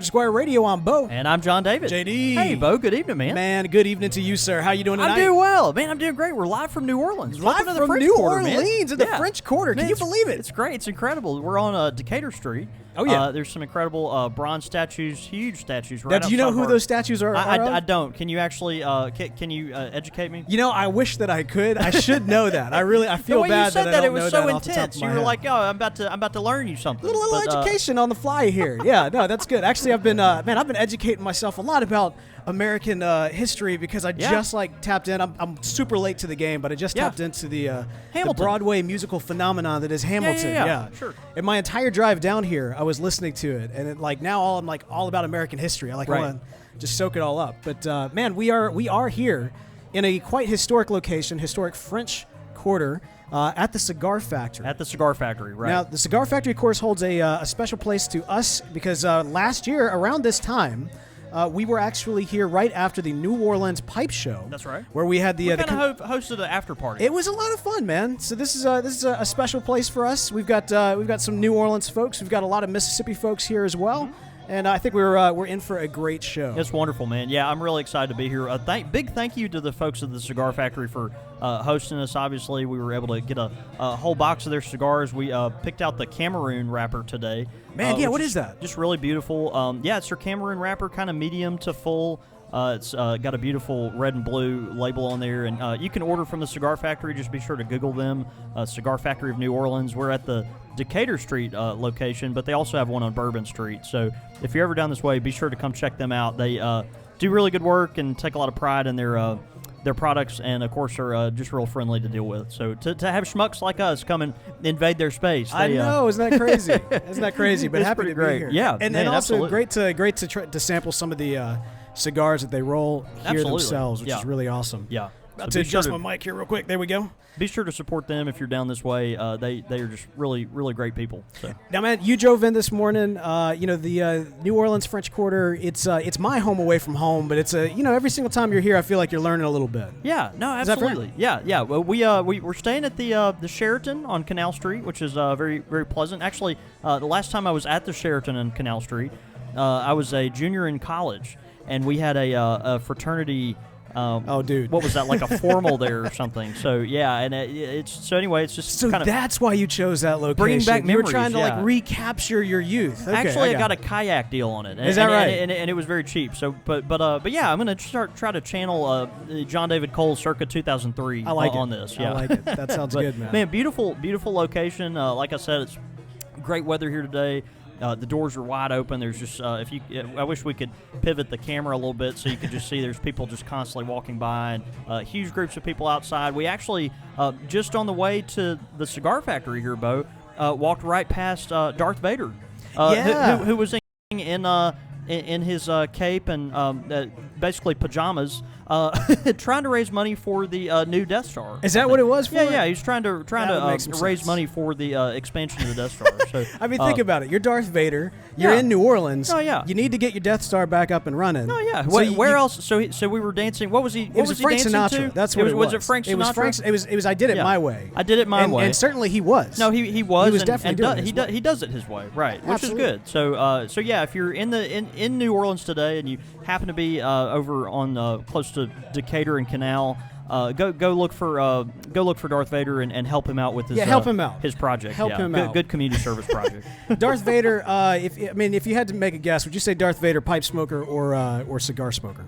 Square Radio. I'm Bo. And I'm John David. JD. Hey, Bo. Good evening, man. Man, good evening to you, sir. How you doing tonight? I'm doing well. Man, I'm doing great. We're live from New Orleans. Live Welcome to the from French New Quarter, Orleans in the French Quarter. Man, Can you believe it? It's great. It's incredible. We're on Decatur Street. Oh, yeah. There's some incredible bronze statues, huge statues right Now, do you know outside who our- those statues are? I don't. Can you actually can you educate me? You know, I wish that I could. I should know that. I feel the way bad you said that I that, don't it was know so that off the top intense. of You my were head. like, "Oh, I'm about to learn you something." Little But, education on the fly here. Yeah, no, that's good. Actually, I've been I've been educating myself a lot about American history because I just tapped in. I'm super late to the game, but I just tapped into the Broadway musical phenomenon that is Hamilton. Yeah, sure. And my entire drive down here, I was listening to it, and I'm all about American history. I want to just soak it all up. But man, we are here in a quite historic location, historic French Quarter. At the Cigar Factory. At the Cigar Factory, right. Now, the Cigar Factory, of course, holds a special place to us because last year, around this time, we were actually here right after the New Orleans Pipe Show. That's right. Where we had the hosted an after party. It was a lot of fun, man. So this is a special place for us. We've got some New Orleans folks. We've got a lot of Mississippi folks here as well. Mm-hmm. And I think we're in for a great show. It's wonderful, man. Yeah, I'm really excited to be here. Big thank you to the folks at the Cigar Factory for hosting us. Obviously, we were able to get a whole box of their cigars. We picked out the Cameroon wrapper today. Man, what is that? Just really beautiful. It's their Cameroon wrapper, kind of medium to full. It's got a beautiful red and blue label on there, and you can order from the Cigar Factory. Just be sure to Google them, Cigar Factory of New Orleans. We're at the Decatur Street location, but they also have one on Bourbon Street. So if you're ever down this way, be sure to come check them out. They do really good work and take a lot of pride in their products, and of course are just real friendly to deal with. So to have schmucks like us come and invade their space, I know, isn't that crazy? Isn't that crazy? But it's happy to great. be here. Yeah, and man, also absolutely. great to sample some of the cigars that they roll here themselves, which is really awesome. Yeah. About to adjust my mic here real quick. There we go. Be sure to support them if you're down this way. They are just really, really great people. So. Now, man, you drove in this morning. The New Orleans French Quarter. It's my home away from home, but it's every single time you're here, I feel like you're learning a little bit. Yeah, no, absolutely. Yeah. Well, we're staying at the Sheraton on Canal Street, which is very, very pleasant. Actually, the last time I was at the Sheraton on Canal Street, I was a junior in college, and we had a fraternity. Dude. What was that, like a formal there or something? So, yeah, and it's just so kind of... that's why you chose that location. Bringing back memories, you were trying to, recapture your youth. Okay, Actually, I got a kayak deal on it. Is that right? And it was very cheap. So, but yeah, I'm going to try to channel John David Cole circa 2003 on this. Yeah. I like it. That sounds good, man. Man, beautiful location. Like I said, it's great weather here today. The doors are wide open. There's just I wish we could pivot the camera a little bit so you could just see there's people just constantly walking by, and huge groups of people outside. We actually just on the way to the Cigar Factory here, Bo, walked right past Darth Vader, who was in his cape and basically pajamas, trying to raise money for the new Death Star. Is that what it was for? Yeah. He's trying to raise money for the expansion of the Death Star. So, I mean, think about it. You're Darth Vader. You're in New Orleans. Oh yeah. You need to get your Death Star back up and running. Oh yeah. So where else? So we were dancing. What was he? It was Frank Sinatra. That's what it was. Was it Frank Sinatra? It was. I did it my way. I did it my way. And certainly he was. No, he was. He was definitely doing it. He does it his way, right? Which Absolutely. is good. So yeah, if you're in New Orleans today and you happen to be over on close to Decatur and Canal, go look for Darth Vader and help him out with his help him out. His project. Help him out. Good community service project. Darth Vader. If you had to make a guess, would you say Darth Vader pipe smoker or cigar smoker?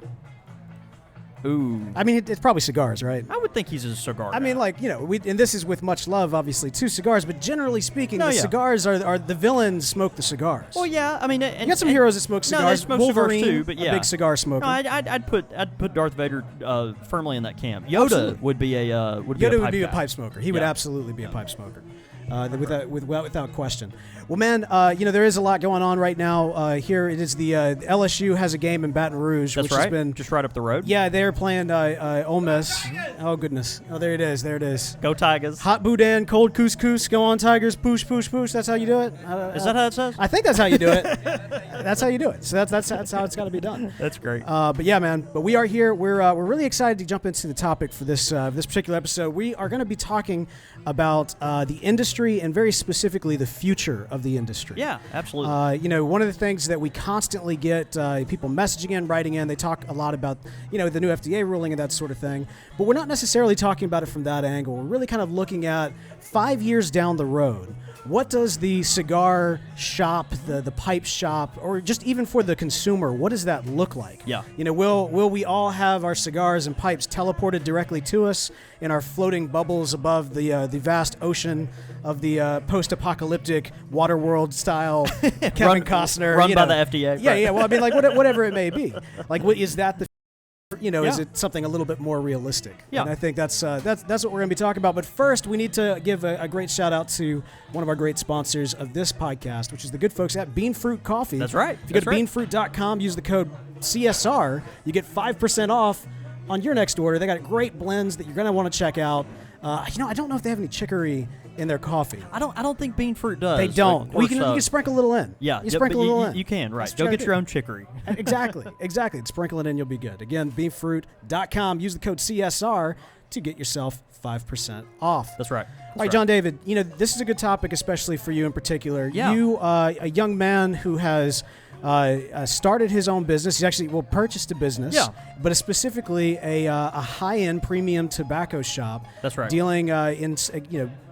Ooh. I mean, it's probably cigars, right? I would think he's a cigar guy. I mean, and this is with much love, obviously, to cigars, but generally speaking, cigars are the villains smoke the cigars. Well, yeah, I mean, you got some heroes that smoke cigars. No, they smoke Wolverine, cigars too, but yeah, a big cigar smoker. No, I'd put Darth Vader firmly in that camp. Yoda would be a pipe smoker. He would absolutely be a pipe smoker. Without question. Well, man, there is a lot going on right now. Here it is. The LSU has a game in Baton Rouge, That's which right. has been just right up the road. Yeah, they're playing Ole Miss. Oh goodness. Oh, there it is. There it is. Go Tigers. Hot boudin, cold couscous. Go on Tigers. Push, push, push. That's how you do it. Is that how it says? I think that's how you do it. That's how you do it. So that's how it's got to be done. That's great. But yeah, man. But we are here. We're really excited to jump into the topic for this particular episode. We are going to be talking about the industry industry and very specifically the future of the industry. Yeah, absolutely. One of the things that we constantly get people messaging in, writing in, they talk a lot about, the new FDA ruling and that sort of thing. But we're not necessarily talking about it from that angle. We're really kind of looking at 5 years down the road. What does the cigar shop, the pipe shop, or just even for the consumer, what does that look like? Yeah. Will we all have our cigars and pipes teleported directly to us in our floating bubbles above the vast ocean of the post-apocalyptic Waterworld style Kevin Costner run by the FDA? Yeah, right. yeah. Well, I mean, like whatever it may be. Like, what is that? Yeah. Is it something a little bit more realistic? Yeah. And I think that's what we're going to be talking about. But first, we need to give a great shout out to one of our great sponsors of this podcast, which is the good folks at Bean Fruit Coffee. That's right. If you go to beanfruit.com, use the code CSR, you get 5% off on your next order. They got great blends that you're going to want to check out. I don't know if they have any chicory in their coffee. I don't think Bean Fruit does. They don't. Course, you can sprinkle a little in. Yeah, you sprinkle a little in. You can, right. Let's Go try get it. your own chicory. Exactly. Sprinkle it in, you'll be good. Again, beanfruit.com. Use the code CSR to get yourself 5% off. That's right. All right, John David, this is a good topic, especially for you in particular. Yeah. You, a young man who has started his own business. He actually purchased a business. Yeah. But specifically a high-end premium tobacco shop. That's right. Dealing in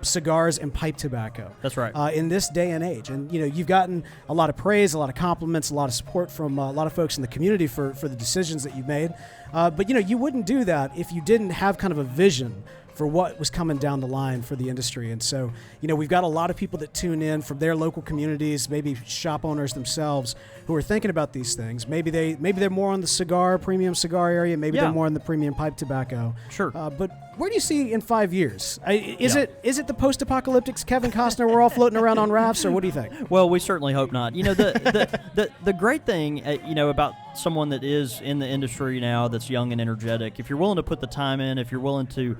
cigars and pipe tobacco. That's right. In this day and age, and you've gotten a lot of praise, a lot of compliments, a lot of support from a lot of folks in the community for the decisions that you've made. But you wouldn't do that if you didn't have kind of a vision for what was coming down the line for the industry. And so, we've got a lot of people that tune in from their local communities, maybe shop owners themselves, who are thinking about these things. Maybe they're more on the premium cigar area. Maybe they're more on the premium pipe tobacco. Sure. But where do you see in 5 years? Is it the post-apocalyptic Kevin Costner? We're all floating around on rafts, or what do you think? Well, we certainly hope not. The great thing, about someone that is in the industry now, that's young and energetic, if you're willing to put the time in, if you're willing to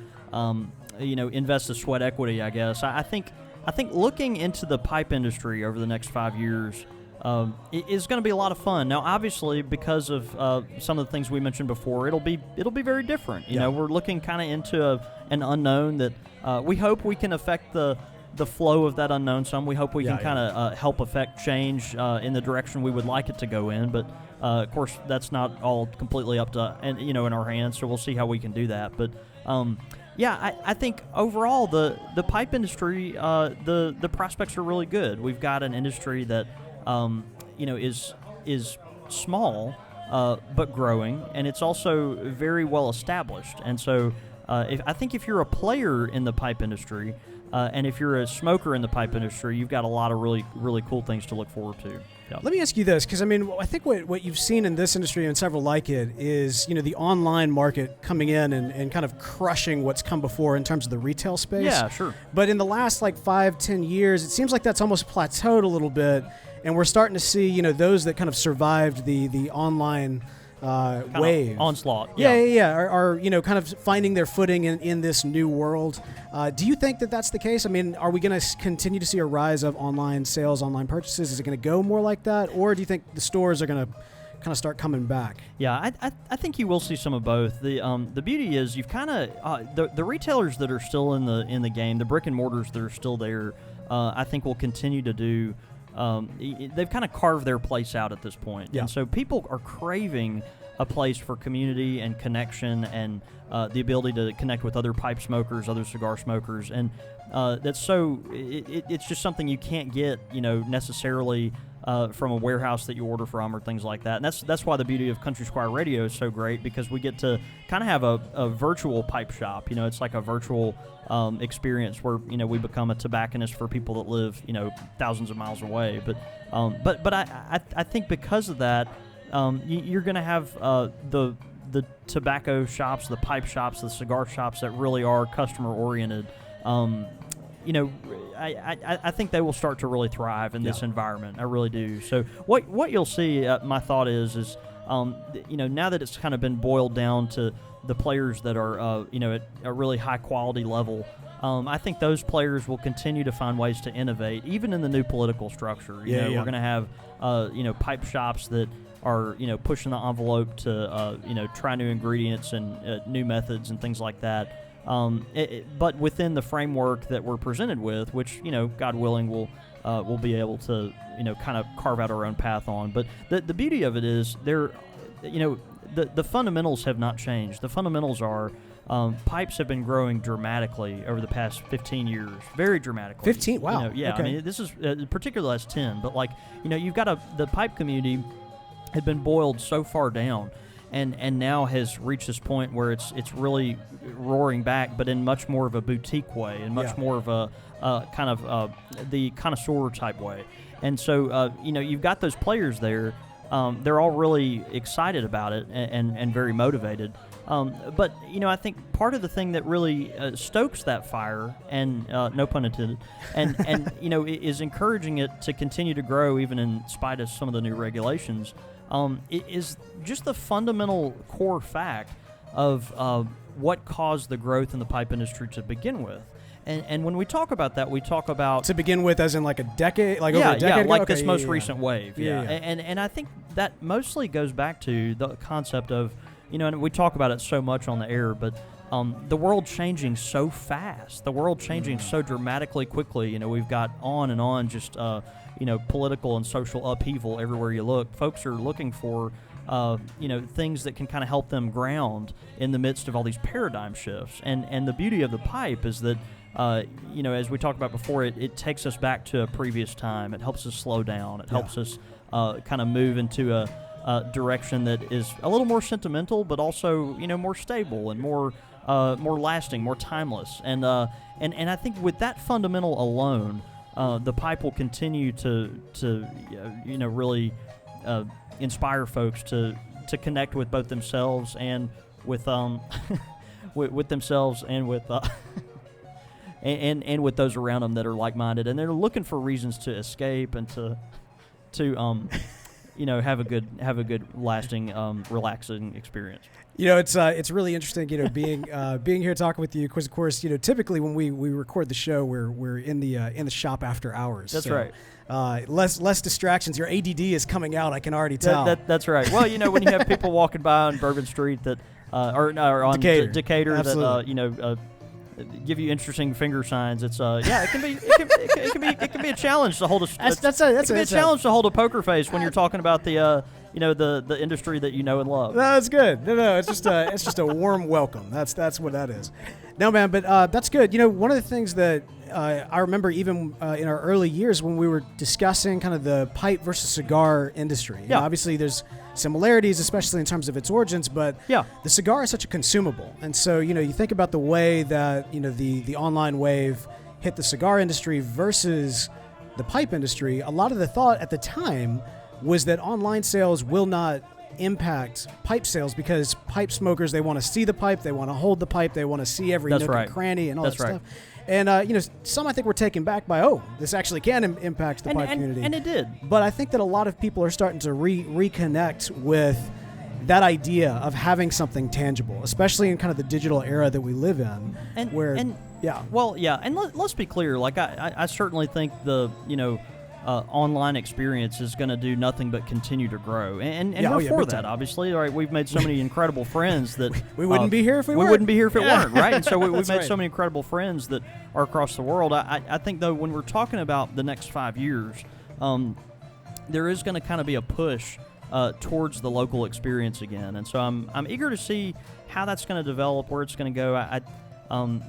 invest the sweat equity, I guess. I think looking into the pipe industry over the next 5 years is going to be a lot of fun. Now, obviously, because of some of the things we mentioned before, it'll be very different. We're looking kind of into an unknown that we hope we can affect the flow of that unknown some. We hope we can kind of help affect change in the direction we would like it to go in. But of course, that's not all completely up to in our hands. So we'll see how we can do that. But I think overall the pipe industry, the prospects are really good. We've got an industry that is small but growing, and it's also very well established. And so I think if you're a player in the pipe industry, and if you're a smoker in the pipe industry, you've got a lot of really, really cool things to look forward to. Yeah. Let me ask you this, because I think what you've seen in this industry and several like it is, the online market coming in and kind of crushing what's come before in terms of the retail space. Yeah, sure. But in the last 5-10 years, it seems like that's almost plateaued a little bit, and we're starting to see, those that kind of survived the online wave onslaught. Are kind of finding their footing in this new world. Do you think that that's the case? I mean, are we going to continue to see a rise of online sales, online purchases? Is it going to go more like that, or do you think the stores are going to kind of start coming back? Yeah, I think you will see some of both. The beauty is you've kind of the retailers that are still in the game, the brick and mortars that are still there, I think will continue to do. They've kind of carved their place out at this point. Yeah. And so people are craving a place for community and connection and the ability to connect with other pipe smokers, other cigar smokers. And it's just something you can't get, necessarily from a warehouse that you order from or things like that. And that's why the beauty of Country Squire Radio is so great, because we get to kind of have a virtual pipe shop. It's like a virtual experience where we become a tobacconist for people that live thousands of miles away. But I think because of that, you're going to have the tobacco shops, the pipe shops, the cigar shops that really are customer oriented. I think they will start to really thrive in this environment. I really do. So what you'll see, my thought is now that it's kind of been boiled down to the players that are at a really high quality level, I think those players will continue to find ways to innovate, even in the new political structure. We're going to have pipe shops that are pushing the envelope to try new ingredients and new methods and things like that. but within the framework that we're presented with, which, God willing, we'll be able to, kind of carve out our own path on. But the beauty of it is the fundamentals have not changed. The fundamentals are pipes have been growing dramatically over the past 15 years, very dramatically. 15? Wow. Okay. I mean, this is particularly last 10, but you've got the pipe community had been boiled so far down, and now has reached this point where it's really roaring back, but in much more of a boutique way, and much more of a kind of the connoisseur type way. And so you've got those players there. They're all really excited about it and very motivated. But I think part of the thing that really stokes that fire, and no pun intended, and is encouraging it to continue to grow even in spite of some of the new regulations, is just the fundamental core fact of what caused the growth in the pipe industry to begin with. And when we talk about that, we talk about... To begin with, as in like a decade? Like over a decade ago? This most recent wave. Yeah. And I think that mostly goes back to the concept of, and we talk about it so much on the air, but the world changing so fast, the world changing so dramatically quickly. We've got on and on just, political and social upheaval everywhere you look. Folks are looking for... things that can kind of help them ground in the midst of all these paradigm shifts. And the beauty of the pipe is that, as we talked about before, it takes us back to a previous time. It helps us slow down. It helps us kind of move into a direction that is a little more sentimental, but also, more stable and more lasting, more timeless. And I think with that fundamental alone, the pipe will continue to really inspire folks to connect with both themselves and with with themselves and with and with those around them that are like-minded, and they're looking for reasons to escape and to have a good lasting relaxing experience. It's really interesting, being here talking with you, because of course, typically when we record the show, we're in the shop after hours. That's right. Less distractions. Your ADD is coming out. I can already tell. That's right. Well, when you have people walking by on Bourbon Street that or on Decatur that give you interesting finger signs. It's it can be a challenge to hold a challenge to hold a poker face when you're talking about the the industry that you know and love. No, that's good. No, it's just a warm welcome. That's what that is. No, man, but that's good. One of the things that I remember even in our early years when we were discussing kind of the pipe versus cigar industry. Obviously, there's similarities, especially in terms of its origins, but the cigar is such a consumable. And so, you think about the way that, the online wave hit the cigar industry versus the pipe industry. A lot of the thought at the time was that online sales will not impact pipe sales because pipe smokers, they want to see the pipe, they want to hold the pipe, they want to see every nook and cranny and all that stuff. And, some I think were taken back by, this actually can impact the pipe community. And it did. But I think that a lot of people are starting to reconnect with that idea of having something tangible, especially in kind of the digital era that we live in. And let's be clear. Like, I certainly think the, online experience is going to do nothing but continue to grow, and we're for that. Obviously, all right. We've made so many incredible friends that we wouldn't be here if we weren't. We wouldn't be here if it weren't, right? And so we've made so many incredible friends that are across the world. I think though, when we're talking about the next 5 years, there is going to kind of be a push towards the local experience again, and so I'm eager to see how that's going to develop, where it's going to go.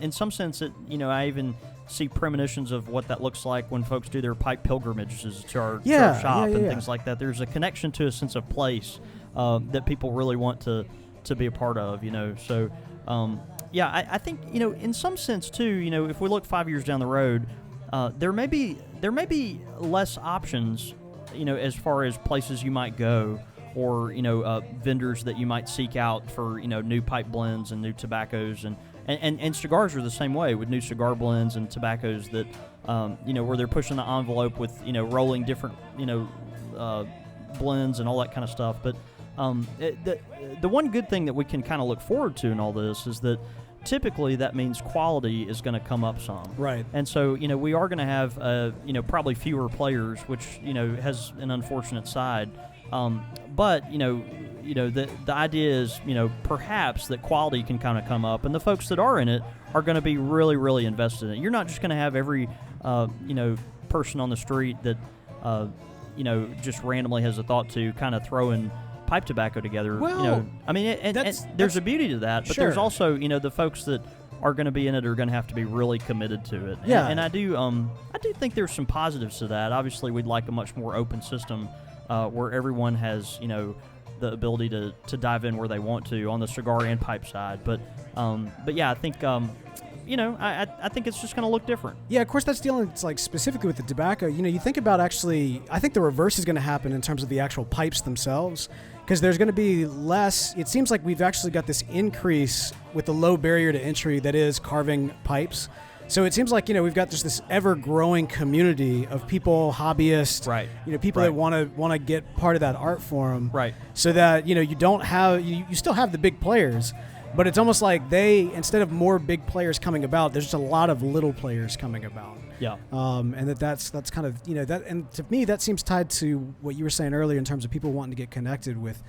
In some sense, I even see premonitions of what that looks like when folks do their pipe pilgrimages to our shop and things like that. There's a connection to a sense of place that people really want to be a part of, So, I think, in some sense too, if we look 5 years down the road, there may be less options, as far as places you might go or, vendors that you might seek out for, new pipe blends and new tobaccos and cigars are the same way with new cigar blends and tobaccos that, where they're pushing the envelope with, rolling different, blends and all that kind of stuff. But the one good thing that we can kind of look forward to in all this is that typically that means quality is going to come up some. Right. And so, we are going to have, probably fewer players, which, has an unfortunate side. But, the idea is, perhaps that quality can kind of come up, and the folks that are in it are going to be really, really invested in it. You're not just going to have every, person on the street that, just randomly has a thought to kind of throw in pipe tobacco together. Well, and there's a beauty to that, but sure. there's also, the folks that are going to be in it are going to have to be really committed to it. Yeah. And I do think there's some positives to that. Obviously, we'd like a much more open system where everyone has, the ability to dive in where they want to on the cigar and pipe side. But yeah, I think I think it's just going to look different. Yeah, of course, that's dealing like specifically with the tobacco. You think about actually, I think the reverse is going to happen in terms of the actual pipes themselves, because there's going to be less. It seems like we've actually got this increase with the low barrier to entry that is carving pipes. So it seems like we've got just this ever-growing community of people, hobbyists, right? People that want to get part of that art form, right? So that you don't have you still have the big players. But it's almost like instead of more big players coming about, there's just a lot of little players coming about. Yeah. And that's kind of, that, and to me, that seems tied to what you were saying earlier in terms of people wanting to get connected with,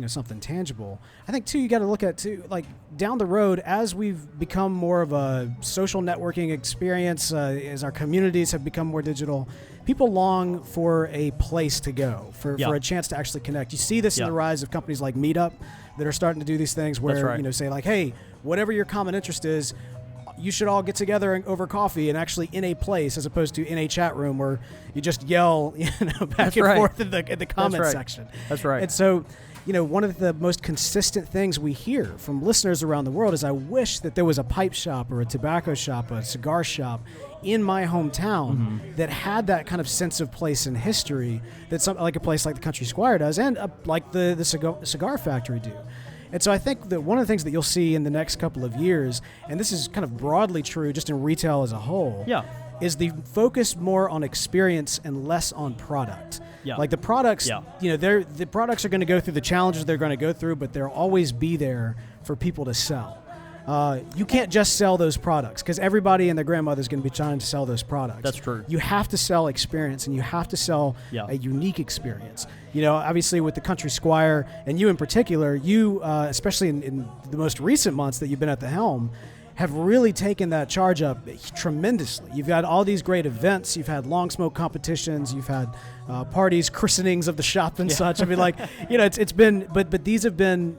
something tangible. I think too, you got to look at too, like down the road, as we've become more of a social networking experience, as our communities have become more digital, people long for a place to go, for a chance to actually connect. You see this in the rise of companies like Meetup that are starting to do these things where, say like, hey, whatever your common interest is, you should all get together over coffee and actually in a place, as opposed to in a chat room where you just yell, back and forth in the comment section. That's right. And so, one of the most consistent things we hear from listeners around the world is, I wish that there was a pipe shop or a tobacco shop, a cigar shop in my hometown that had that kind of sense of place and history that like a place like the Country Squire does, and like the Cigar Factory do. And so I think that one of the things that you'll see in the next couple of years, and this is kind of broadly true just in retail as a whole, is the focus more on experience and less on product. Yeah. Like the products, the products are going to go through the challenges they're going to go through, but they'll always be there for people to sell. You can't just sell those products, because everybody and their grandmother is going to be trying to sell those products. That's true. You have to sell experience, and you have to sell a unique experience. Obviously with the Country Squire, and you in particular, you, especially in the most recent months that you've been at the helm, have really taken that charge up tremendously. You've got all these great events. You've had long smoke competitions. You've had parties, christenings of the shop and such. I mean, like, it's been, but these have been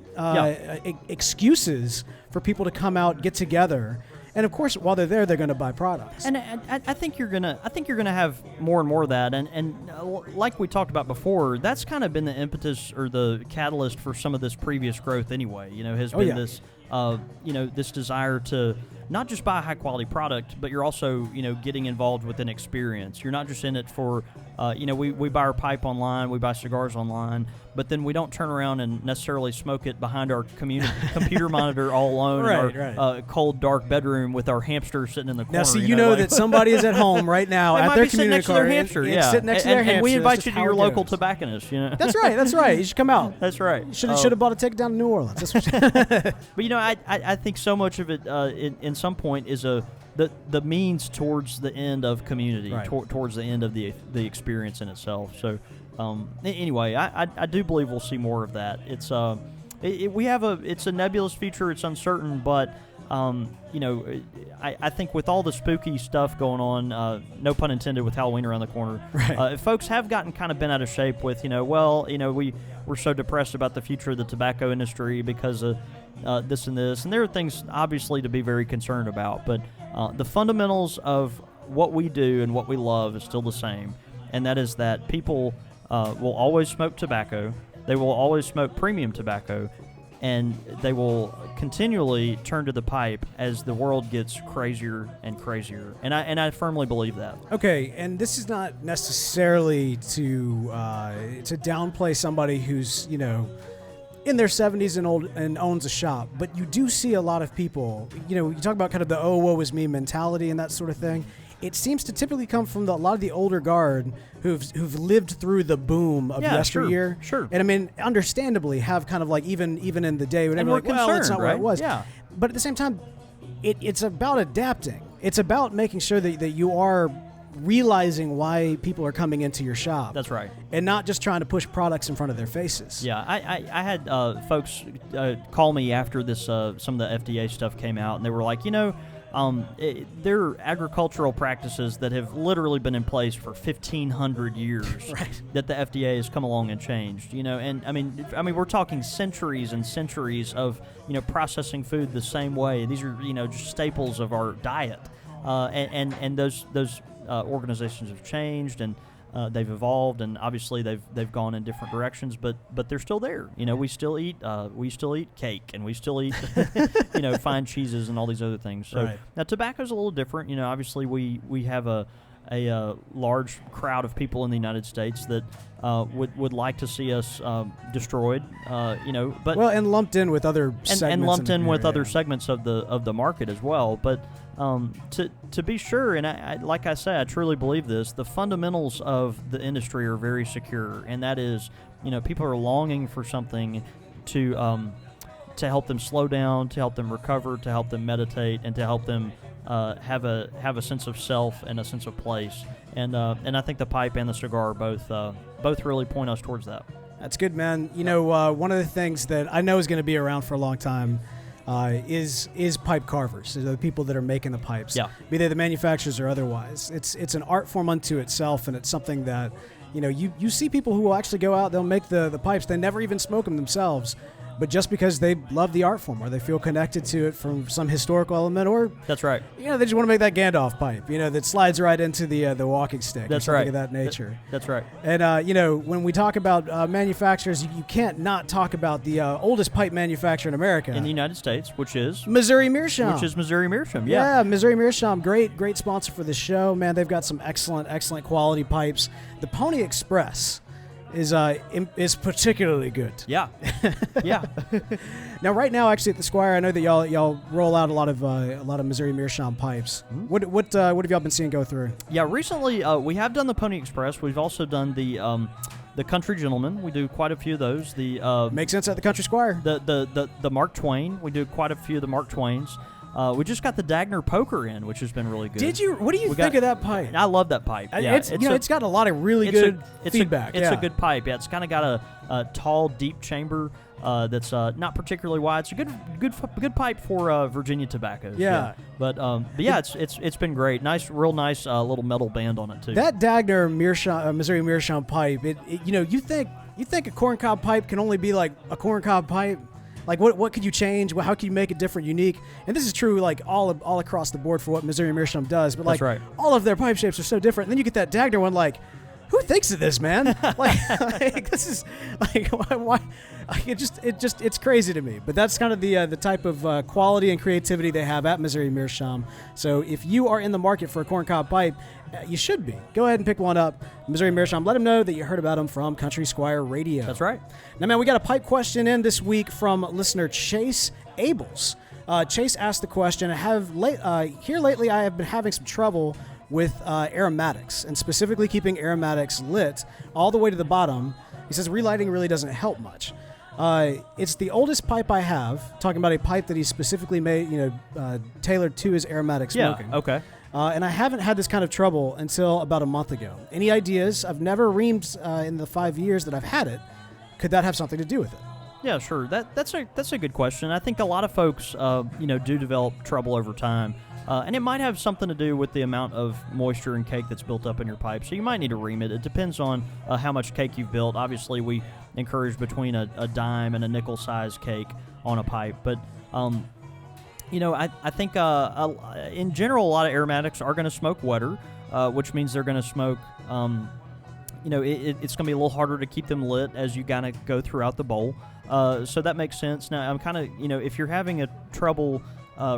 excuses for people to come out, get together. And of course, while they're there, they're going to buy products. And I think you're gonna have more and more of that. And like we talked about before, that's kind of been the impetus or the catalyst for some of this previous growth anyway. Has been this this desire to not just buy a high quality product, but you're also getting involved with an experience. You're not just in it for we buy our pipe online, we buy cigars online, but then we don't turn around and necessarily smoke it behind our computer monitor all alone in our cold dark bedroom with our hamster sitting in the corner. Now see, that somebody is at home right now at their community car, sitting next to their hamster. And we invite you to your local tobacconist. That's right. You should come out. That's right. Should have bought a ticket down to New Orleans. That's but I think so much of it in some point is the means towards the end of community, towards the end of the experience in itself. So anyway, I do believe we'll see more of that. It's it's a nebulous future. It's uncertain, but I think with all the spooky stuff going on, no pun intended, with Halloween around the corner, folks have gotten kind of bent out of shape with we're so depressed about the future of the tobacco industry because of this and this, and there are things obviously to be very concerned about, but the fundamentals of what we do and what we love is still the same, and that is that people will always smoke tobacco, they will always smoke premium tobacco, and they will continually turn to the pipe as the world gets crazier and crazier, and I firmly believe that. Okay, and this is not necessarily to downplay somebody who's in their 70s and owns a shop, but you do see a lot of people. You talk about kind of the "oh, woe is me" mentality and that sort of thing. It seems to typically come from a lot of the older guard who've lived through the boom of yesteryear. Sure. And I mean, understandably, have kind of like even in the day when and we're like, well, it's not what it was. Yeah. But at the same time, it's about adapting. It's about making sure that you are realizing why people are coming into your shop. That's right. And not just trying to push products in front of their faces. Yeah, I had folks call me after this some of the FDA stuff came out, and they were like, there are agricultural practices that have literally been in place for 1,500 years Right. that the FDA has come along and changed. And I mean we're talking centuries and centuries of processing food the same way. These are just staples of our diet, and those organizations have changed and they've evolved, and obviously they've gone in different directions, but they're still there. We still eat cake, and we still eat fine cheeses and all these other things. So Right. now tobacco's a little different. Obviously we have a large crowd of people in the United States that would like to see us destroyed. But and lumped in with other segments and lumped in with other area. segments of the market as well. But to be sure, and I like I say, I truly believe this, the fundamentals of the industry are very secure, and that is, people are longing for something to help them slow down, to help them recover, to help them meditate, and to help them have a sense of self and a sense of place. And I think the pipe and the cigar both really point us towards that. That's good, man. One of the things that I know is going to be around for a long time is pipe carvers. So the people that are making the pipes, Yeah. be they the manufacturers or otherwise. It's an art form unto itself, and it's something that you see people who will actually go out, they'll make the pipes, they never even smoke them themselves, but just because they love the art form or they feel connected to it from some historical element, or That's right. they just want to make that Gandalf pipe, that slides right into the walking stick. That's or something right. of that nature. That's right. And, when we talk about manufacturers, you can't not talk about the oldest pipe manufacturer in America. In the United States, which is Missouri Meerschaum. Missouri Meerschaum. Yeah. Missouri Meerschaum. Great sponsor for the show. Man, they've got some excellent quality pipes. The Pony Express is particularly good. Yeah. Yeah. Now, right now, actually at the Squire, I know that y'all roll out a lot of Missouri Meerschaum pipes. Mm-hmm. What have y'all been seeing go through? Yeah. Recently, we have done the Pony Express. We've also done the Country Gentleman. We do quite a few of those. Makes sense at the Country Squire. The Mark Twain. We do quite a few of the Mark Twains. We just got the Dagner Poker in, which has been really good. Did you? What do you think of that pipe? I love that pipe. Yeah, it's got a lot of really good feedback. It's a good pipe. Yeah, it's kind of got a tall, deep chamber that's not particularly wide. It's a good pipe for Virginia tobaccos. Yeah. But yeah, it's been great. Real nice little metal band on it too. That Dagner Missouri Meerschaum pipe. You think a corncob pipe can only be like a corncob pipe? Like, what could you change? How can you make it different, unique? And this is true, like, all across the board for what Missouri Meerschaum does. But, like, That's right. all of their pipe shapes are so different. And then you get that Dagner one, like, who thinks of this, man? like this is, like, why? Like, it's crazy to me. But that's kind of the type of quality and creativity they have at Missouri Meerschaum. So if you are in the market for a corncob pipe, you should be. Go ahead and pick one up. Missouri Meerschaum. Let them know that you heard about them from Country Squire Radio. That's right. Now, man, we got a pipe question in this week from listener Chase Abels. Chase asked the question, here lately I have been having some trouble with aromatics, and specifically keeping aromatics lit all the way to the bottom. He says relighting really doesn't help much. It's the oldest pipe I have, talking about a pipe that he specifically made, tailored to his aromatic smoking. Yeah, okay. And I haven't had this kind of trouble until about a month ago. Any ideas? I've never reamed in the 5 years that I've had it. Could that have something to do with it? Yeah, sure. That's a good question. I think a lot of folks, do develop trouble over time, and it might have something to do with the amount of moisture and cake that's built up in your pipe. So you might need to ream it. It depends on how much cake you've built. Obviously, we encourage between a dime and a nickel size cake on a pipe, but I think in general a lot of aromatics are going to smoke wetter, which means they're going to smoke. It's going to be a little harder to keep them lit as you kind of go throughout the bowl. So that makes sense. Now, I'm kind of, if you're having a trouble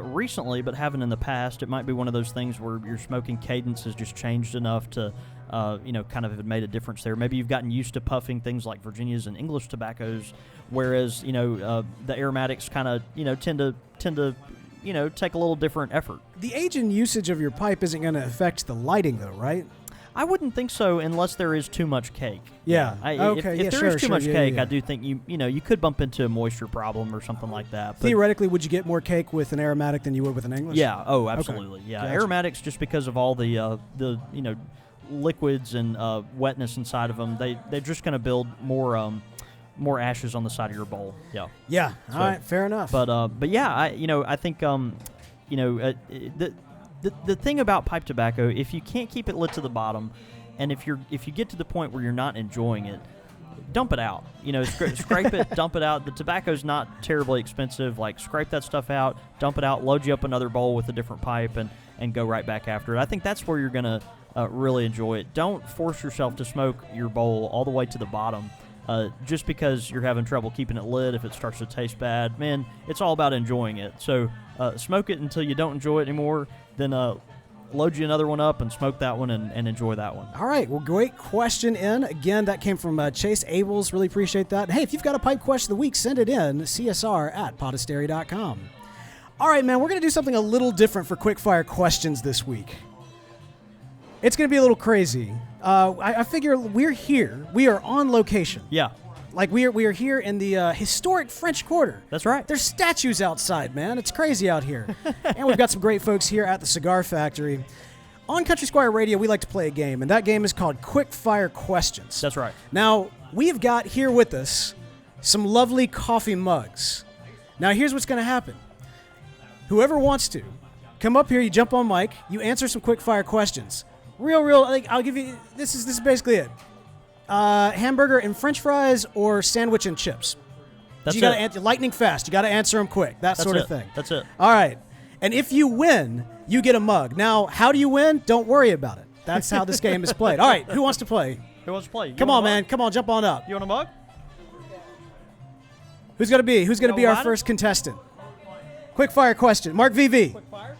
recently but haven't in the past, it might be one of those things where your smoking cadence has just changed enough to, kind of have made a difference there. Maybe you've gotten used to puffing things like Virginias and English tobaccos, whereas, the aromatics kind of, tend to take a little different effort. The age and usage of your pipe isn't going to affect the lighting, though, right? I wouldn't think so unless there is too much cake. Yeah. If there is too much cake, yeah. I do think you could bump into a moisture problem or something like that. But theoretically, would you get more cake with an aromatic than you would with an English? Yeah. Oh, absolutely. Okay. Yeah. Gotcha. Aromatics, just because of all the liquids and wetness inside of them, they're just going to build more ashes on the side of your bowl. Yeah. Yeah. So, all right. Fair enough. But yeah, I think the thing about pipe tobacco, if you can't keep it lit to the bottom, and if you get to the point where you're not enjoying it, dump it out. Scrape it, dump it out. The tobacco's not terribly expensive. Like, scrape that stuff out, dump it out, load you up another bowl with a different pipe, and go right back after it. I think that's where you're gonna really enjoy it. Don't force yourself to smoke your bowl all the way to the bottom. Just because you're having trouble keeping it lit, if it starts to taste bad, man, it's all about enjoying it. So smoke it until you don't enjoy it anymore, then load you another one up and smoke that one and enjoy that one. All right, well, great question in. Again, that came from Chase Abels. Really appreciate that. Hey, if you've got a pipe question of the week, send it in, csr@podastery.com. All right, man, we're going to do something a little different for quickfire questions this week. It's going to be a little crazy. I figure we're here. We are on location. Yeah. Like, we are here in the historic French Quarter. That's right. There's statues outside, man. It's crazy out here. And we've got some great folks here at the Cigar Factory. On Country Squire Radio, we like to play a game, and that game is called Quick Fire Questions. That's right. Now, we've got here with us some lovely coffee mugs. Now, here's what's going to happen. Whoever wants to, come up here, you jump on mic, you answer some quick fire questions. Real, like, I'll give you, this is basically it. Hamburger and French fries or sandwich and chips. That's you got to answer lightning fast. You got to answer them quick. That's sort of thing. That's it. All right. And if you win, you get a mug. Now, how do you win? Don't worry about it. That's how this game is played. All right. Who wants to play? Who wants to play? Come on, man. Come on. Jump on up. You want a mug? Who's going to be our first contestant? Quick fire question. Mark VV. Quick fire?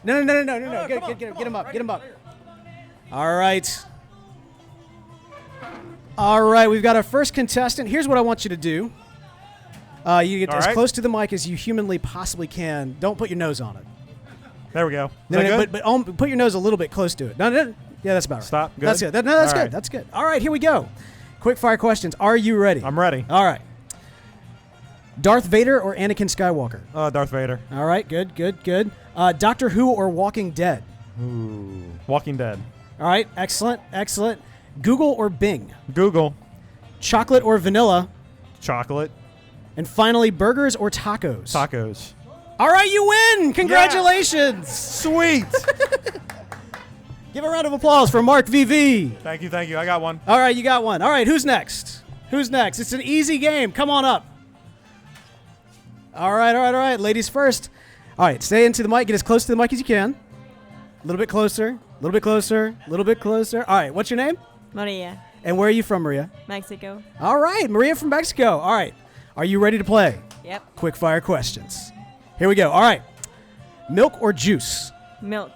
No. Get him up. Get him up. All right. All right. We've got our first contestant. Here's what I want you to do. You get as close to the mic as you humanly possibly can. Don't put your nose on it. There we go. But put your nose a little bit close to it. No. Yeah, that's about right. Stop. Good. That's good. That's good. Right. That's good. All right. Here we go. Quick fire questions. Are you ready? I'm ready. All right. Darth Vader or Anakin Skywalker? Darth Vader. All right. Good. Doctor Who or Walking Dead? Ooh. Walking Dead. All right. Excellent. Google or Bing? Google. Chocolate or vanilla? Chocolate. And finally, burgers or tacos? Tacos. All right, you win! Congratulations! Yeah. Sweet! Give a round of applause for Mark VV. Thank you. I got one. All right, you got one. All right, who's next? It's an easy game. Come on up. All right. Ladies first. All right, stay into the mic. Get as close to the mic as you can. A little bit closer. All right, what's your name? Maria. And where are you from, Maria? Mexico. All right, Maria from Mexico. All right. Are you ready to play? Yep. Quick fire questions. Here we go. All right. Milk or juice? Milk.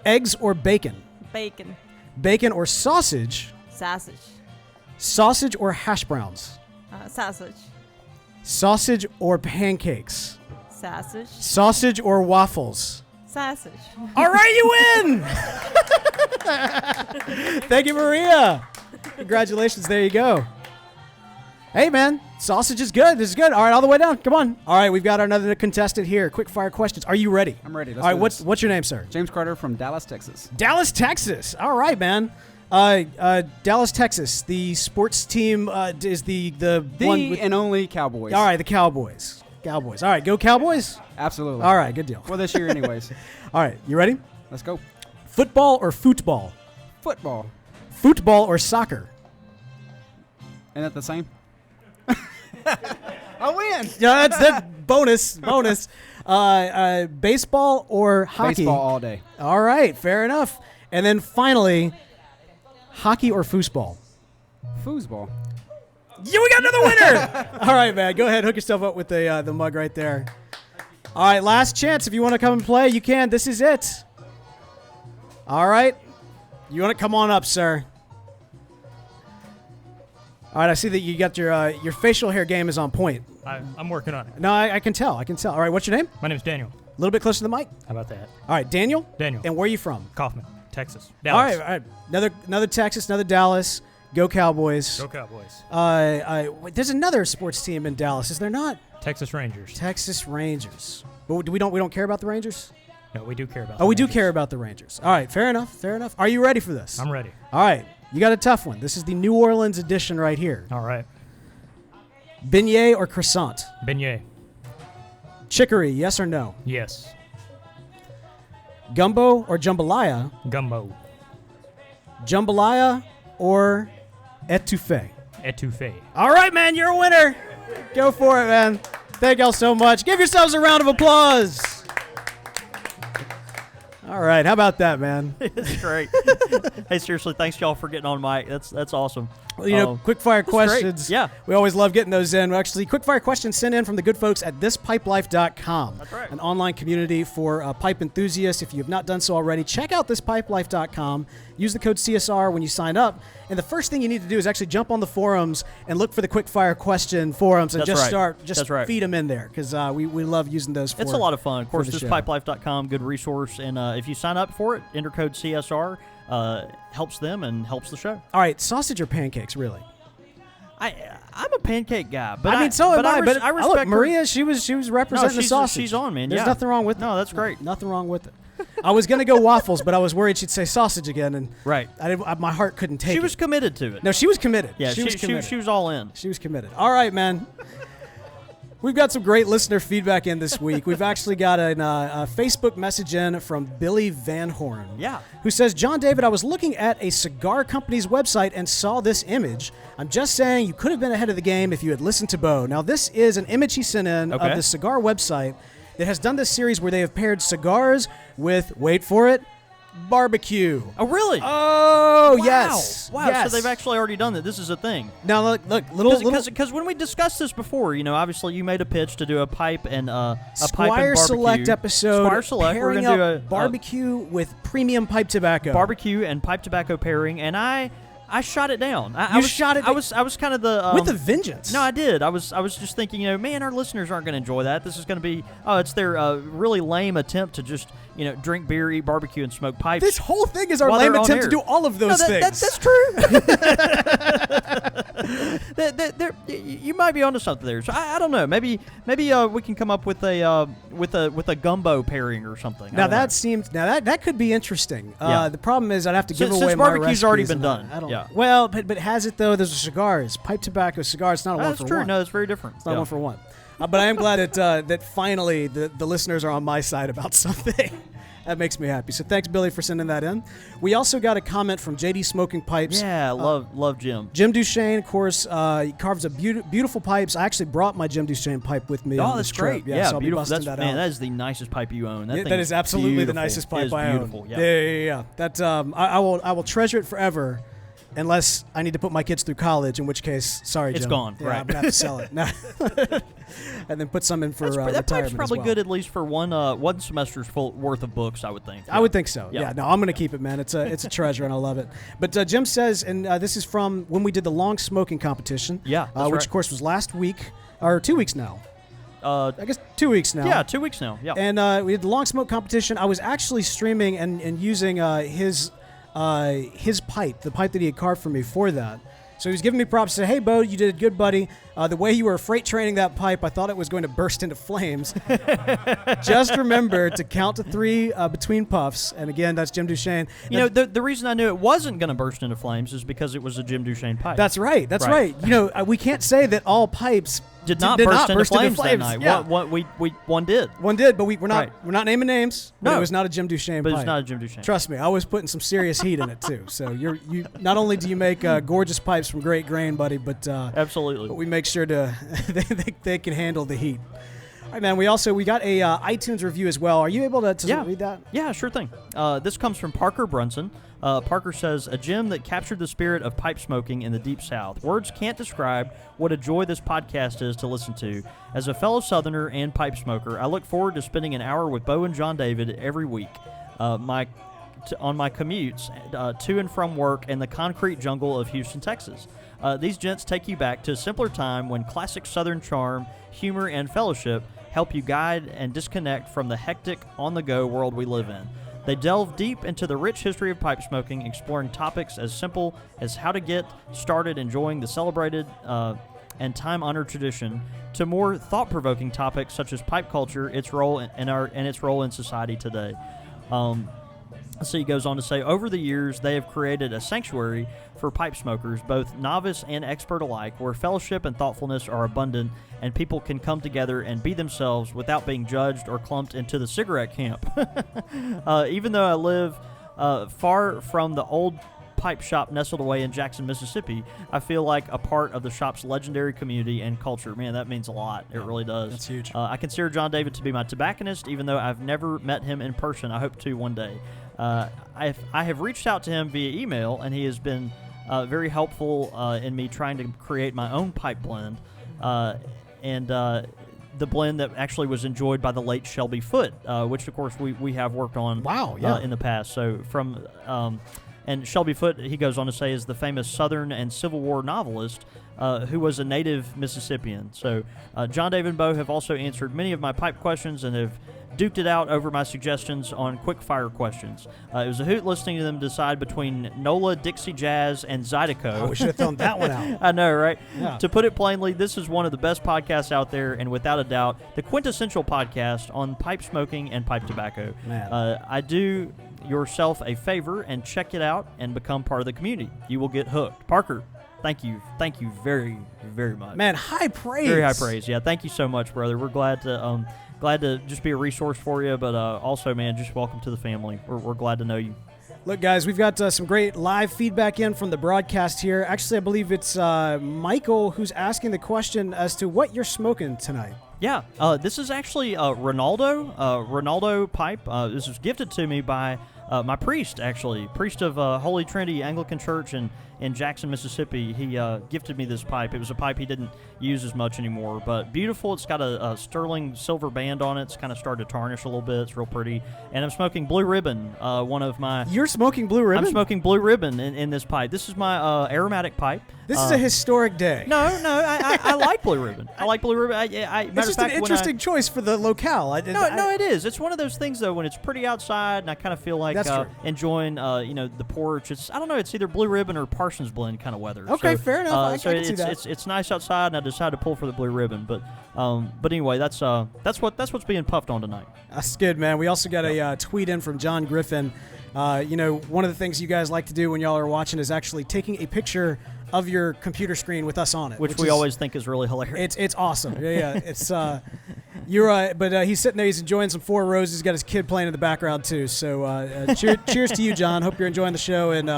Eggs or bacon? Bacon. Bacon or sausage? Sausage. Sausage or hash browns? Sausage. Sausage or pancakes? Sausage. Sausage or waffles? Sausage. All right, you win! Thank you, Maria. Congratulations. There you go. Hey, man. Sausage is good. This is good. All right, all the way down. Come on. All right, we've got another contestant here. Quick fire questions. Are you ready? I'm ready. All right, what's your name, sir? James Carter from Dallas, Texas. Dallas, Texas. All right, man. Dallas, Texas. The sports team is the one with, and only Cowboys. All right, the Cowboys. All right, go Cowboys. Absolutely. All right, good deal. Well, this year, anyways. All right, you ready? Let's go. Football or football? Football. Football or soccer? Isn't that the same? I win. Yeah, that's bonus. Baseball or hockey? Baseball all day. All right, fair enough. And then finally, hockey or foosball? Foosball. Yeah, we got another winner. All right, man. Go ahead, hook yourself up with the mug right there. All right, last chance. If you want to come and play, you can. This is it. All right. You want to come on up, sir? All right, I see that you got your facial hair game is on point. I'm working on it. No, I can tell. All right, what's your name? My name's Daniel. A little bit closer to the mic. How about that? All right, Daniel? Daniel. And where are you from? Kaufman, Texas. All Dallas. right. Another Texas, another Dallas. Go Cowboys. Go Cowboys. Wait, there's another sports team in Dallas, is there not? Texas Rangers. Texas Rangers. But we don't care about the Rangers? No, we do care about. Oh, the we do Rangers. care about the Rangers. All right, fair enough. Are you ready for this? I'm ready. All right, you got a tough one. This is the New Orleans edition right here. All right. Beignet or croissant? Beignet. Chicory, yes or no? Yes. Gumbo or jambalaya? Gumbo. Jambalaya or etouffee? Etouffee. All right, man, you're a winner. Go for it, man. Thank y'all so much. Give yourselves a round of applause. All right, how about that, man? It's great. Hey, seriously, thanks y'all for getting on mic. That's awesome. Well, you know, quick fire questions. great. Yeah. We always love getting those in. Actually, quick fire questions sent in from the good folks at thispipelife.com. That's right. An online community for pipe enthusiasts. If you have not done so already, check out thispipelife.com. Use the code CSR when you sign up. And the first thing you need to do is actually jump on the forums and look for the quick fire question forums and That's right. just That's right. feed them in there because we love using those for It's a lot of fun. Of course, the show. thispipelife.com, good resource. And if you sign up for it, enter code CSR. Helps them and helps the show. All right, sausage or pancakes, really? I'm a pancake guy, but I mean, so am I. But I look, respect her. Maria, she was representing the she's- sausage. she's on, man. There's Yeah. nothing wrong with it. No, that's great. Nothing wrong with it. I was gonna go waffles, but I was worried she'd say sausage again, and Right. my heart couldn't take it. She was committed to it. No, she was committed. Yeah, she was committed. she was all in. She was committed. All right, man. We've got some great listener feedback in this week. We've actually got a Facebook message in from Billy Van Horn. Yeah. Who says, John David, I was looking at a cigar company's website and saw this image. I'm just saying you could have been ahead of the game if you had listened to Bo. Now, this is an image he sent in Okay. of the cigar website that has done this series where they have paired cigars with, wait for it, barbecue. Oh, really? Oh, Wow. yes. Wow. Yes. So they've actually already done that. This is a thing. Now, look, little. Because when we discussed this before, you know, obviously you made a pitch to do a pipe and a pipe and Squire barbecue. Select episode. Squire Select. We're Pairing gonna do up barbecue with premium pipe tobacco. barbecue and pipe tobacco pairing, and I shot it down. You shot it I was kind of the with a vengeance. No, I did. I was just thinking, you know, man, our listeners aren't going to enjoy that. This is going to be, it's their really lame attempt to just, you know, drink beer, eat barbecue, and smoke pipes. This whole thing is our while lame they're on attempt to air. do all of those No, things. That's true. You might be onto something there. So I don't know. Maybe we can come up with a gumbo pairing or something. Now that could be interesting. Yeah. The problem is I'd have to give Since away my barbecue's already recipes been and done. I don't. Yeah. Well, but has it though? There's cigars, pipe tobacco, cigars. It's not a one That's for true. one. No, it's very different. It's not one for one. But I am glad that finally the listeners are on my side about something. That makes me happy. So thanks, Billy, for sending that in. We also got a comment from JD Smoking Pipes. Yeah, love Jim. Jim Duchesne, of course, he carves up beautiful pipes. I actually brought my Jim Duchesne pipe with me. Oh, on this that's great. trip. Yeah, so I'll be beautiful. busting That's, that man, out. that is the nicest pipe you own. That, Yeah, thing that is absolutely the beautiful. nicest It pipe is I beautiful. own. Yeah. Yeah. That I will treasure it forever, unless I need to put my kids through college. In which case, sorry, It's Jim. gone, Yeah, right. I'm gonna have to sell it. No. And then put some in for That retirement pipe's probably as well. good at least for one semester's worth of books, I would think. I would think so. Yeah. Yeah. No, I'm going to keep it, man. It's a treasure, and I love it. But Jim says, and this is from when we did the long smoking competition. Yeah, that's which right. of course was last week or 2 weeks now. I guess 2 weeks now. Yeah, 2 weeks now. Yeah. And we did the long smoke competition. I was actually streaming and using his pipe, the pipe that he had carved for me for that. So he was giving me props. Said, "Hey, Bo, you did good, buddy. The way you were freight training that pipe, I thought it was going to burst into flames. Just remember to count to 3 between puffs." And again, that's Jim Duchesne. You know, the reason I knew it wasn't going to burst into flames is because it was a Jim Duchesne pipe. That's right. That's Right. right. You know, we can't say that all pipes did not burst into flames that night. Yeah. One did. One did, but we're not Right. we're not naming names. But No. it was not a Jim Duchesne But pipe. it's not a Jim Duchesne. Trust me, I was putting some serious heat in it too. So you not only do you make gorgeous pipes from great grain, buddy, but Absolutely. we make sure to they can handle the heat. All right, man. We got a iTunes review as well. Are you able to read that? Yeah, sure thing. This comes from Parker Brunson. Parker says, a gem that captured the spirit of pipe smoking in the Deep South. Words can't describe what a joy this podcast is to listen to. As a fellow Southerner and pipe smoker, I look forward to spending an hour with Bo and John David every week. On my commutes to and from work in the concrete jungle of Houston, Texas. These gents take you back to a simpler time when classic Southern charm, humor, and fellowship help you guide and disconnect from the hectic, on-the-go world we live in. They delve deep into the rich history of pipe smoking, exploring topics as simple as how to get started enjoying the celebrated and time-honored tradition, to more thought-provoking topics such as pipe culture, its role its role in society today. So he goes on to say, over the years, they have created a sanctuary for pipe smokers, both novice and expert alike, where fellowship and thoughtfulness are abundant, and people can come together and be themselves without being judged or clumped into the cigarette camp. Even though I live far from the old pipe shop nestled away in Jackson, Mississippi, I feel like a part of the shop's legendary community and culture. Man, that means a lot. It really does. That's huge. I consider John David to be my tobacconist, even though I've never met him in person. I hope to one day. I have reached out to him via email, and he has been very helpful in me trying to create my own pipe blend, and the blend that actually was enjoyed by the late Shelby Foote, which, of course, we have worked on in the past. So and Shelby Foote, he goes on to say, is the famous Southern and Civil War novelist who was a native Mississippian. So John David and Bo have also answered many of my pipe questions and have duked it out over my suggestions on quick-fire questions. It was a hoot listening to them decide between NOLA, Dixie Jazz, and Zydeco. Oh, we should have thrown that one out. I know, right? Yeah. To put it plainly, this is one of the best podcasts out there, and without a doubt, the quintessential podcast on pipe smoking and pipe tobacco. Man. I do yourself a favor and check it out and become part of the community. You will get hooked. Parker, thank you very, very much. Man, high praise. Very high praise. Yeah, thank you so much, brother. We're glad to just be a resource for you, but also, man, just welcome to the family. We're glad to know you. Look, guys, we've got some great live feedback in from the broadcast here. Actually, I believe it's Michael who's asking the question as to what you're smoking tonight. Yeah, this is actually Ronaldo pipe. This was gifted to me by my priest, actually, priest of Holy Trinity Anglican Church in Jackson, Mississippi. He gifted me this pipe. It was a pipe he didn't use as much anymore, but beautiful. It's got a sterling silver band on it. It's kind of started to tarnish a little bit. It's real pretty. And I'm smoking Blue Ribbon, one of my... You're smoking Blue Ribbon? I'm smoking Blue Ribbon in this pipe. This is my aromatic pipe. This is a historic day. No, I like Blue Ribbon. I like Blue Ribbon. It's just an interesting choice for the locale. No, it is. It's one of those things, though, when it's pretty outside, and I kind of feel like enjoying, the porch. I don't know. It's either Blue Ribbon or Parsons Blend kind of weather. Okay, fair enough. I can see that. It's nice outside, and I decided to pull for the Blue Ribbon. But anyway, that's what's being puffed on tonight. That's good, man. We also got a tweet in from John Griffin. One of the things you guys like to do when y'all are watching is actually taking a picture of your computer screen with us on it, which we always think is really hilarious. It's awesome. Yeah. It's but he's sitting there. He's enjoying some Four Roses. He's got his kid playing in the background too. So cheers to you, John. Hope you're enjoying the show, and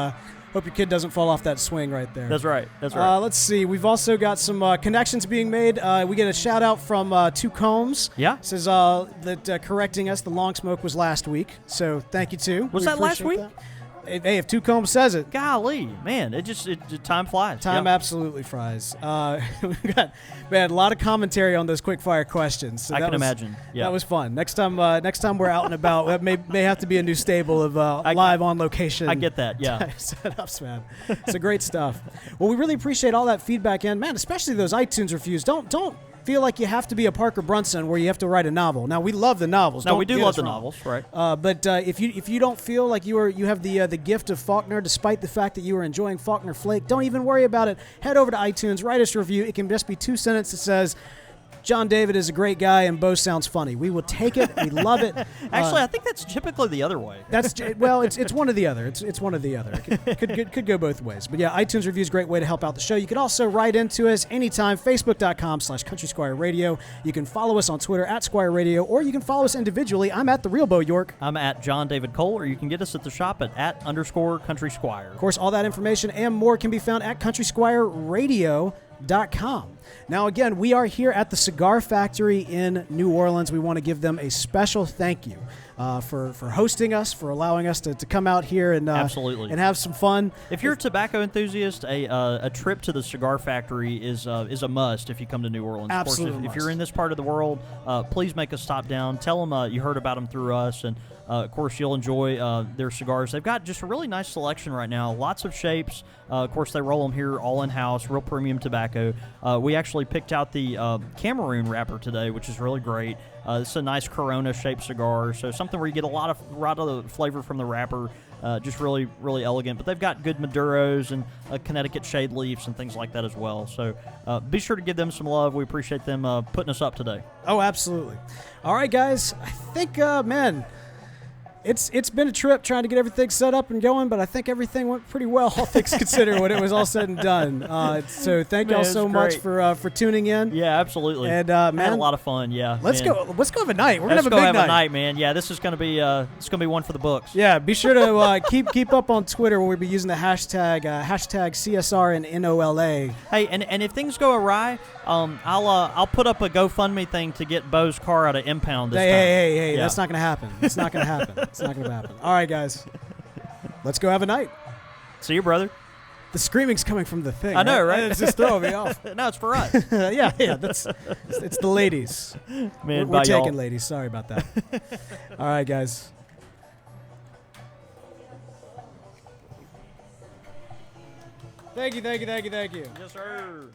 hope your kid doesn't fall off that swing right there. That's right. Let's see. We've also got some connections being made. We get a shout out from Two Combs. Yeah. Says that correcting us, the long smoke was last week. So thank you, too. Was that last week? Hey, if Two Combs says it. Golly, man, time flies. Time absolutely flies. We got, man, a lot of commentary on those quick fire questions. So I can imagine. Yeah. That was fun. Next time we're out and about, that may have to be a new stable of live on location. I get that. Yeah. Setups, man. It's great stuff. Well, we really appreciate all that feedback, and man, especially those iTunes reviews. Don't feel like you have to be a Parker Brunson where you have to write a novel. Now, we love the novels. No, we do love the novels, right? But if you don't feel like you have the gift of Faulkner, despite the fact that you are enjoying Faulkner Flake, don't even worry about it. Head over to iTunes, write us a review. It can just be 2 sentences that says, John David is a great guy and Bo sounds funny. We will take it. We love it. Actually, I think that's typically the other way. It's one or the other. It's one or the other. It could go both ways. But yeah, iTunes review is a great way to help out the show. You can also write into us anytime. Facebook.com/Country Squire Radio. You can follow us on Twitter @Squire Radio, or you can follow us individually. I'm at the Real Bo York. I'm at John David Cole, or you can get us at the shop at @_Country Squire. Of course, all that information and more can be found at CountrySquireRadio.com. Now, again, we are here at the Cigar Factory in New Orleans. We want to give them a special thank you for hosting us, for allowing us to come out here and absolutely and have some fun. If you're a tobacco enthusiast, a trip to the Cigar Factory is a must if you come to New Orleans. Absolutely, of course, if you're in this part of the world, please make a stop down. Tell them you heard about them through us, and of course, you'll enjoy their cigars. They've got just a really nice selection right now. Lots of shapes. Of course, they roll them here all in-house, real premium tobacco. We actually picked out the Cameroon wrapper today, which is really great. It's a nice Corona-shaped cigar, so something where you get a lot of the flavor from the wrapper. Just really, really elegant. But they've got good Maduros and Connecticut shade leaves and things like that as well. So be sure to give them some love. We appreciate them putting us up today. Oh, absolutely. All right, guys. I think, man, it's been a trip trying to get everything set up and going, but I think everything went pretty well, all things considered, when it was all said and done. So thank y'all so much for tuning in. Yeah, absolutely. And I man, had a lot of fun. Yeah, let's go have a night. We're Let's gonna have a big go have a night, man. Yeah, this is gonna be one for the books. Yeah, be sure to keep up on Twitter where we'll be using the hashtag CSR and NOLA. Hey, and if things go awry, I'll put up a GoFundMe thing to get Bo's car out of impound this time. Hey, Yeah. that's not gonna happen. It's not gonna happen. It's not gonna happen. All right, guys, let's go have a night. See you, brother. The screaming's coming from the thing. I know, right? It's just throwing me off. No, it's for us. yeah, it's the ladies. Man, We're bye, taking y'all. ladies. Sorry about that. All right, guys. Thank you. Yes, sir.